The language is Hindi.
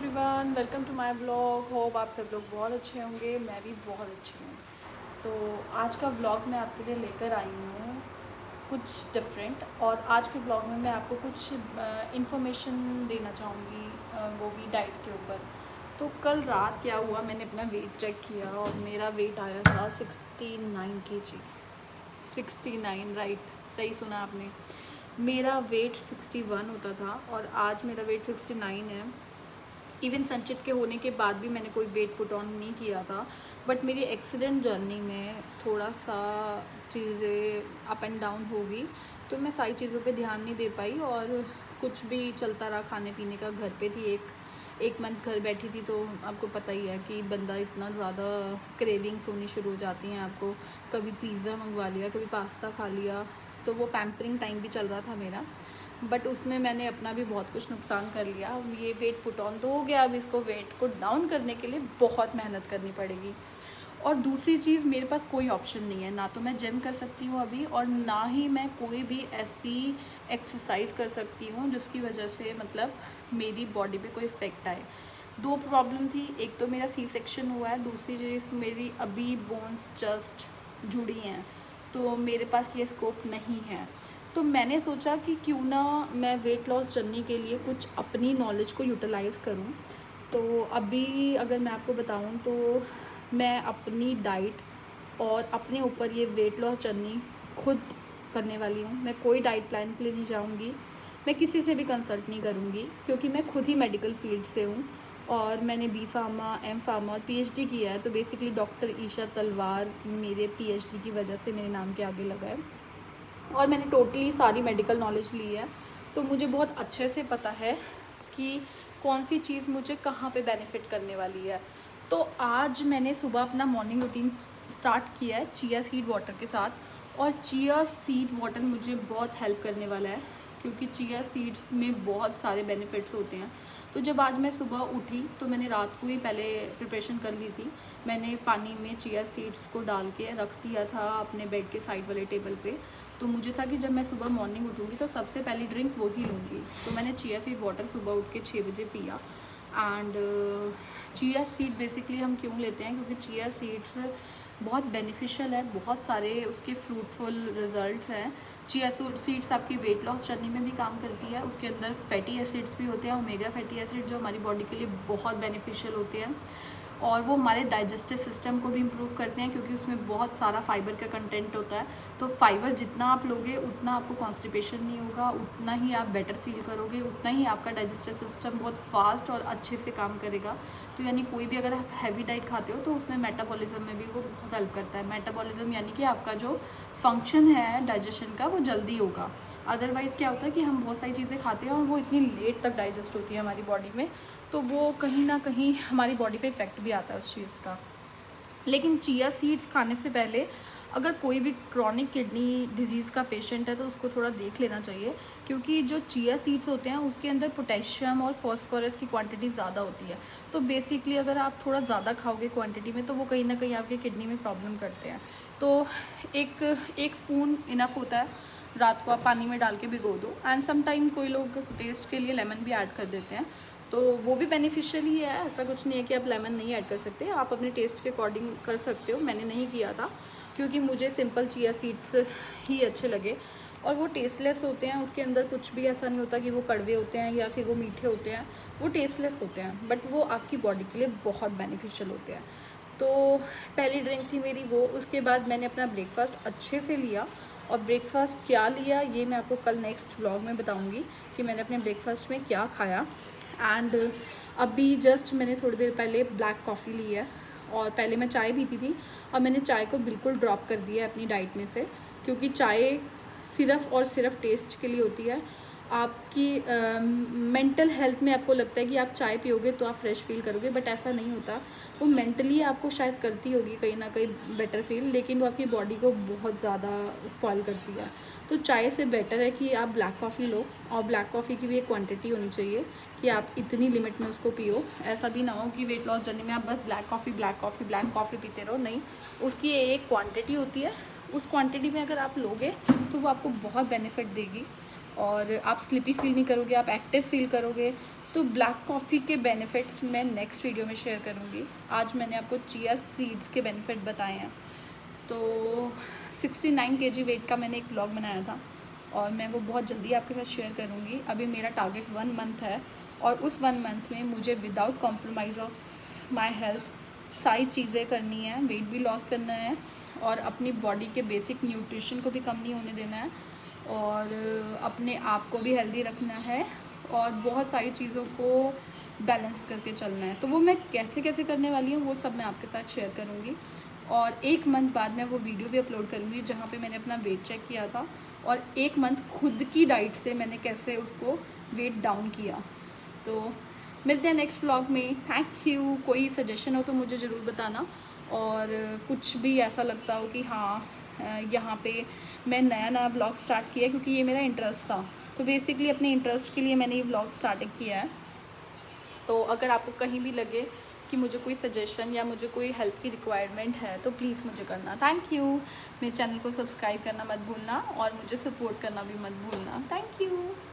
Everyone, welcome to my blog. Hope आप सब लोग बहुत अच्छे होंगे, मैं भी बहुत अच्छी हूँ। तो आज का ब्लॉग मैं आपके लिए लेकर आई हूँ कुछ डिफरेंट। और आज के ब्लॉग में मैं आपको कुछ इन्फॉर्मेशन देना चाहूँगी, वो भी डाइट के ऊपर। तो कल रात क्या हुआ, मैंने अपना वेट चेक किया और मेरा वेट आया था 69 kg। 69, राइट, सही सुना आपने। मेरा वेट 61 होता था और आज मेरा वेट 69 है। इवन संचित के होने के बाद भी मैंने कोई वेट पुट ऑन नहीं किया था, बट मेरी एक्सीडेंट जर्नी में थोड़ा सा चीज़ें अप एंड डाउन हो गई, तो मैं सारी चीज़ों पे ध्यान नहीं दे पाई और कुछ भी चलता रहा। खाने पीने का घर पे थी, एक मंथ घर बैठी थी, तो आपको पता ही है कि बंदा इतना ज़्यादा क्रेविंग्स होनी शुरू हो जाती हैं आपको। कभी पिज़्ज़ा मंगवा लिया, कभी पास्ता खा लिया, तो वो पैम्परिंग टाइम भी चल रहा था मेरा, बट उसमें मैंने अपना भी बहुत कुछ नुकसान कर लिया। अब ये वेट पुट ऑन तो हो गया, अब इसको वेट को डाउन करने के लिए बहुत मेहनत करनी पड़ेगी। और दूसरी चीज़, मेरे पास कोई ऑप्शन नहीं है, ना तो मैं जिम कर सकती हूँ अभी, और ना ही मैं कोई भी ऐसी एक्सरसाइज कर सकती हूँ जिसकी वजह से मतलब मेरी बॉडी पे कोई इफ़ेक्ट आए। दो प्रॉब्लम थी, एक तो मेरा सी सेक्शन हुआ है, दूसरी चीज़ मेरी अभी बोन्स जस्ट जुड़ी हैं, तो मेरे पास ये स्कोप नहीं है। तो मैंने सोचा कि क्यों ना मैं वेट लॉस जर्नी के लिए कुछ अपनी नॉलेज को यूटिलाइज़ करूं। तो अभी अगर मैं आपको बताऊं तो मैं अपनी डाइट और अपने ऊपर ये वेट लॉस जर्नी खुद करने वाली हूँ। मैं कोई डाइट प्लान के लिए नहीं जाऊँगी, मैं किसी से भी कंसल्ट नहीं करूँगी, क्योंकि मैं खुद ही मेडिकल फील्ड से हूँ और मैंने बी फार्मा, एम फार्मा और पीएचडी किया है। तो बेसिकली डॉक्टर ईशा तलवार मेरे पीएचडी की वजह से मेरे नाम के आगे लगा है और मैंने टोटली सारी मेडिकल नॉलेज ली है। तो मुझे बहुत अच्छे से पता है कि कौन सी चीज़ मुझे कहाँ पे बेनिफिट करने वाली है। तो आज मैंने सुबह अपना मॉर्निंग रूटीन स्टार्ट किया है चिया सीड वाटर के साथ, और चिया सीड वाटर मुझे बहुत हेल्प करने वाला है, क्योंकि चिया सीड्स में बहुत सारे बेनिफिट्स होते हैं। तो जब आज मैं सुबह उठी तो मैंने रात को ही पहले प्रिपरेशन कर ली थी। मैंने पानी में चिया सीड्स को डाल के रख दिया था अपने बेड के साइड वाले टेबल पे। तो मुझे था कि जब मैं सुबह मॉर्निंग उठूँगी तो सबसे पहली ड्रिंक वो ही लूँगी। तो मैंने चिया सीड वाटर सुबह उठ के 6 बजे पिया। एंड चिया सीड बेसिकली हम क्यों लेते हैं, क्योंकि चिया सीड्स बहुत बेनिफिशियल है, बहुत सारे उसके फ्रूटफुल रिजल्ट्स हैं। चिया सीड्स आपकी वेट लॉस जर्नी में भी काम करती है। उसके अंदर फैटी एसिड्स भी होते हैं, ओमेगा फैटी एसिड, जो हमारी बॉडी के लिए बहुत बेनिफिशियल होते हैं, और वो हमारे डाइजेस्टिव सिस्टम को भी इम्प्रूव करते हैं, क्योंकि उसमें बहुत सारा फाइबर का कंटेंट होता है। तो फाइबर जितना आप लोगे उतना आपको कॉन्स्टिपेशन नहीं होगा, उतना ही आप बेटर फील करोगे, उतना ही आपका डाइजेस्टिव सिस्टम बहुत फास्ट और अच्छे से काम करेगा। तो यानी कोई भी अगर आप हैवी डाइट खाते हो तो उसमें मेटाबॉलिज्म में भी वो बहुत हेल्प करता है। मेटाबॉलिज्म यानी कि आपका जो फंक्शन है डाइजेशन का वो जल्दी होगा। अदरवाइज़ क्या होता है कि हम बहुत सारी चीज़ें खाते हैं और वो इतनी लेट तक डाइजेस्ट होती है हमारी बॉडी में, तो वो कहीं ना कहीं हमारी बॉडी पे इफ़ेक्ट भी आता है उस चीज़ का। लेकिन चिया सीड्स खाने से पहले अगर कोई भी क्रॉनिक किडनी डिजीज़ का पेशेंट है तो उसको थोड़ा देख लेना चाहिए, क्योंकि जो चिया सीड्स होते हैं उसके अंदर पोटेशियम और फॉस्फोरस की क्वांटिटी ज़्यादा होती है। तो बेसिकली अगर आप थोड़ा ज़्यादा खाओगे क्वांटिटी में तो वो कहीं ना कहीं आपके किडनी में प्रॉब्लम करते हैं। तो एक स्पून इनफ होता है, रात को आप पानी में डाल के भिगो दो। एंड समटाइम कोई लोग टेस्ट के लिए लेमन भी ऐड कर देते हैं, तो वो भी बेनिफिशियल ही है। ऐसा कुछ नहीं है कि आप लेमन नहीं ऐड कर सकते, आप अपने टेस्ट के अकॉर्डिंग कर सकते हो। मैंने नहीं किया था क्योंकि मुझे सिंपल चिया सीड्स ही अच्छे लगे, और वो टेस्टलेस होते हैं। उसके अंदर कुछ भी ऐसा नहीं होता कि वो कड़वे होते हैं या फिर वो मीठे होते हैं, वो टेस्टलेस होते हैं, बट वो आपकी बॉडी के लिए बहुत बेनिफिशियल होते हैं। तो पहली ड्रिंक थी मेरी वो। उसके बाद मैंने अपना ब्रेकफास्ट अच्छे से लिया, और ब्रेकफास्ट क्या लिया ये मैं आपको कल नेक्स्ट व्लॉग में बताऊंगी कि मैंने अपने ब्रेकफास्ट में क्या खाया। एंड अभी जस्ट मैंने थोड़ी देर पहले ब्लैक कॉफ़ी ली है, और पहले मैं चाय पीती थी और मैंने चाय को बिल्कुल ड्रॉप कर दिया है अपनी डाइट में से, क्योंकि चाय सिर्फ़ और सिर्फ टेस्ट के लिए होती है। आपकी मेंटल हेल्थ में आपको लगता है कि आप चाय पियोगे तो आप फ्रेश फील करोगे, बट ऐसा नहीं होता। वो मेंटली आपको शायद करती होगी कहीं ना कहीं बेटर फील, लेकिन वो आपकी बॉडी को बहुत ज़्यादा स्पॉइल करती है। तो चाय से बेटर है कि आप ब्लैक कॉफ़ी लो, और ब्लैक कॉफ़ी की भी एक क्वांटिटी होनी चाहिए कि आप इतनी लिमिट में उसको पियो। ऐसा भी ना हो कि वेट लॉस जर्नी में आप बस ब्लैक कॉफ़ी पीते रहो, नहीं, उसकी एक क्वांटिटी होती है। उस क्वांटिटी में अगर आप लोगे तो वो आपको बहुत बेनिफिट देगी, और आप स्लिपी फील नहीं करोगे, आप एक्टिव फील करोगे। तो ब्लैक कॉफ़ी के बेनिफिट्स मैं नेक्स्ट वीडियो में शेयर करूँगी। आज मैंने आपको चिया सीड्स के बेनिफिट बताए हैं। तो 69 kg वेट का मैंने एक व्लॉग बनाया था और मैं वो बहुत जल्दी आपके साथ शेयर करूँगी। अभी मेरा टारगेट 1 मंथ है और उस 1 मंथ में मुझे without compromise of my health सारी चीज़ें करनी है। वेट भी लॉस करना है और अपनी बॉडी के बेसिक न्यूट्रिशन को भी कम नहीं होने देना है और अपने आप को भी हेल्दी रखना है और बहुत सारी चीज़ों को बैलेंस करके चलना है। तो वो मैं कैसे कैसे करने वाली हूँ वो सब मैं आपके साथ शेयर करूँगी और 1 मंथ बाद मैं वो वीडियो भी अपलोड करूँगी जहाँ पे मैंने अपना वेट चेक किया था और 1 मंथ खुद की डाइट से मैंने कैसे उसको वेट डाउन किया। तो मिलते हैं नेक्स्ट व्लॉग में। Thank you. कोई सजेशन हो तो मुझे ज़रूर बताना और कुछ भी ऐसा लगता हो कि हाँ यहाँ पे मैं नया व्लॉग स्टार्ट किया क्योंकि ये मेरा इंटरेस्ट था। तो बेसिकली अपने इंटरेस्ट के लिए मैंने ये व्लॉग स्टार्ट किया है। तो अगर आपको कहीं भी लगे कि मुझे कोई सजेशन या मुझे कोई हेल्प की रिक्वायरमेंट है तो प्लीज़ मुझे करना। Thank you. मेरे चैनल को सब्सक्राइब करना मत भूलना और मुझे सपोर्ट करना भी मत भूलना। Thank you.